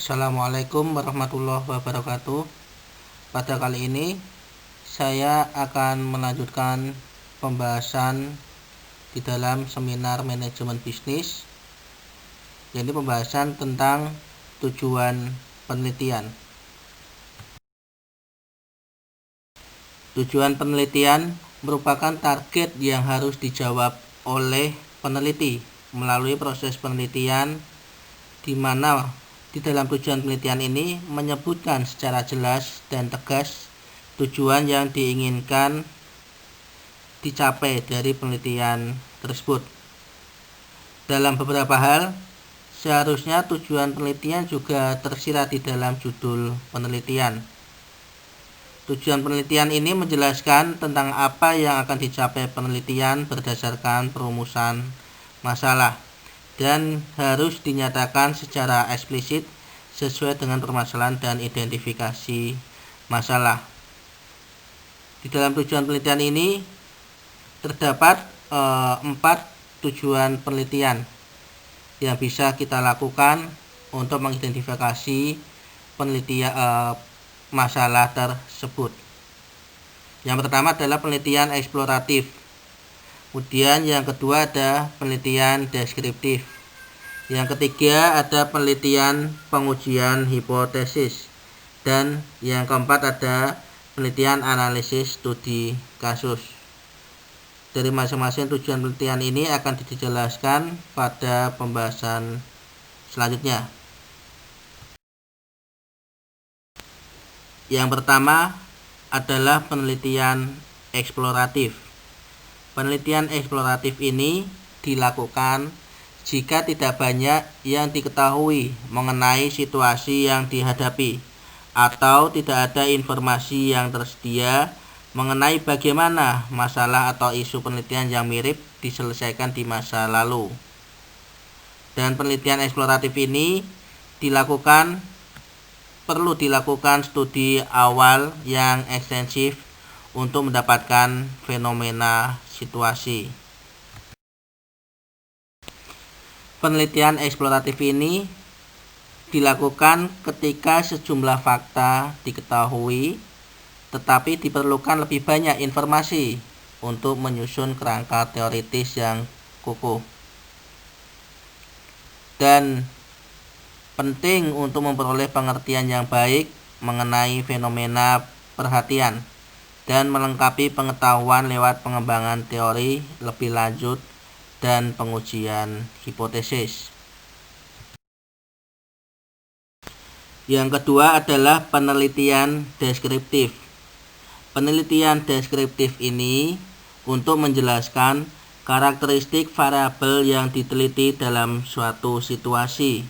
Assalamualaikum warahmatullahi wabarakatuh. Pada kali ini saya akan melanjutkan pembahasan di dalam seminar manajemen bisnis, yaitu pembahasan tentang tujuan penelitian. Tujuan penelitian merupakan target yang harus dijawab oleh peneliti melalui proses penelitian, di mana di dalam tujuan penelitian ini menyebutkan secara jelas dan tegas tujuan yang diinginkan dicapai dari penelitian tersebut. Dalam beberapa hal, seharusnya tujuan penelitian juga tersirat di dalam judul penelitian. Tujuan penelitian ini menjelaskan tentang apa yang akan dicapai penelitian berdasarkan perumusan masalah dan harus dinyatakan secara eksplisit sesuai dengan permasalahan dan identifikasi masalah. Di dalam tujuan penelitian ini terdapat 4 tujuan penelitian yang bisa kita lakukan untuk mengidentifikasi penelitian masalah tersebut. Yang pertama adalah penelitian eksploratif. Kemudian yang kedua ada penelitian deskriptif. Yang ketiga ada penelitian pengujian hipotesis. Dan yang keempat ada penelitian analisis studi kasus. Dari masing-masing tujuan penelitian ini akan dijelaskan pada pembahasan selanjutnya. Yang pertama adalah penelitian eksploratif. Penelitian eksploratif ini dilakukan jika tidak banyak yang diketahui mengenai situasi yang dihadapi atau tidak ada informasi yang tersedia mengenai bagaimana masalah atau isu penelitian yang mirip diselesaikan di masa lalu. Dan penelitian eksploratif ini perlu dilakukan studi awal yang ekstensif untuk mendapatkan fenomena situasi. Penelitian eksploratif ini dilakukan ketika sejumlah fakta diketahui, tetapi diperlukan lebih banyak informasi untuk menyusun kerangka teoritis yang kukuh. Dan penting untuk memperoleh pengertian yang baik mengenai fenomena perhatian dan melengkapi pengetahuan lewat pengembangan teori lebih lanjut dan pengujian hipotesis. Yang kedua adalah penelitian deskriptif. Penelitian deskriptif ini untuk menjelaskan karakteristik variabel yang diteliti dalam suatu situasi.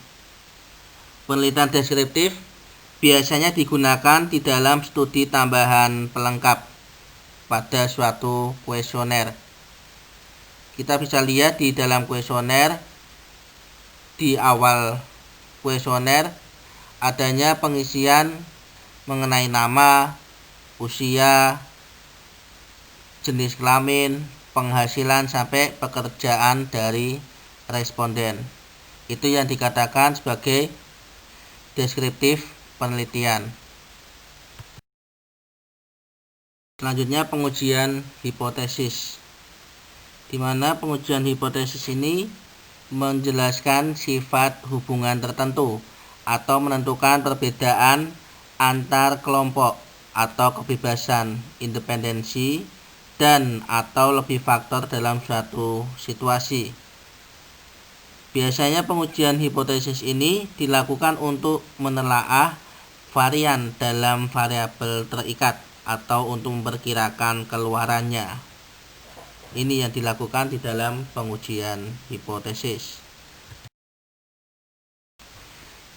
Penelitian deskriptif biasanya digunakan di dalam studi tambahan pelengkap pada suatu kuesioner. Kita bisa lihat di dalam kuesioner, di awal kuesioner adanya pengisian mengenai nama, usia, jenis kelamin, penghasilan sampai pekerjaan dari responden. Itu yang dikatakan sebagai deskriptif penelitian. Selanjutnya pengujian hipotesis, di mana pengujian hipotesis ini menjelaskan sifat hubungan tertentu atau menentukan perbedaan antar kelompok atau kebebasan, independensi, dan atau lebih faktor dalam suatu situasi. Biasanya pengujian hipotesis ini dilakukan untuk menelaah varian dalam variabel terikat atau untuk memperkirakan keluarannya. Ini yang dilakukan di dalam pengujian hipotesis.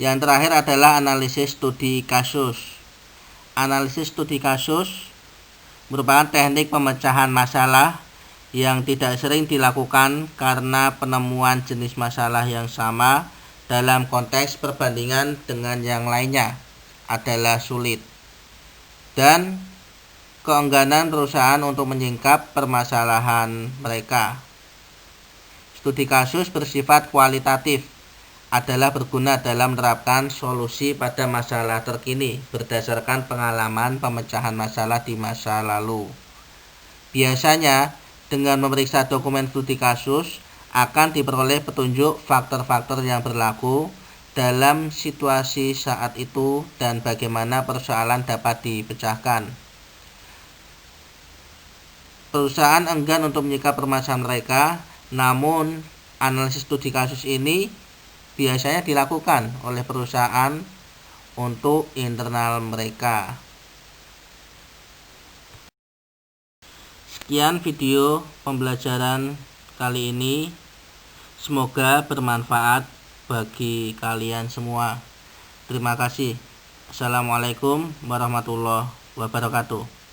Yang terakhir adalah analisis studi kasus. Analisis studi kasus merupakan teknik pemecahan masalah yang tidak sering dilakukan karena penemuan jenis masalah yang sama dalam konteks perbandingan dengan yang lainnya adalah sulit, dan keengganan perusahaan untuk menyingkap permasalahan mereka. Studi kasus bersifat kualitatif adalah berguna dalam menerapkan solusi pada masalah terkini berdasarkan pengalaman pemecahan masalah di masa lalu. Biasanya, dengan memeriksa dokumen studi kasus, akan diperoleh petunjuk faktor-faktor yang berlaku dalam situasi saat itu dan bagaimana persoalan dapat dipecahkan. Perusahaan enggan untuk menyikapi permasalahan mereka, namun analisis studi kasus ini biasanya dilakukan oleh perusahaan untuk internal mereka. Sekian video pembelajaran kali ini. Semoga bermanfaat bagi kalian semua. Terima kasih. Assalamualaikum warahmatullahi wabarakatuh.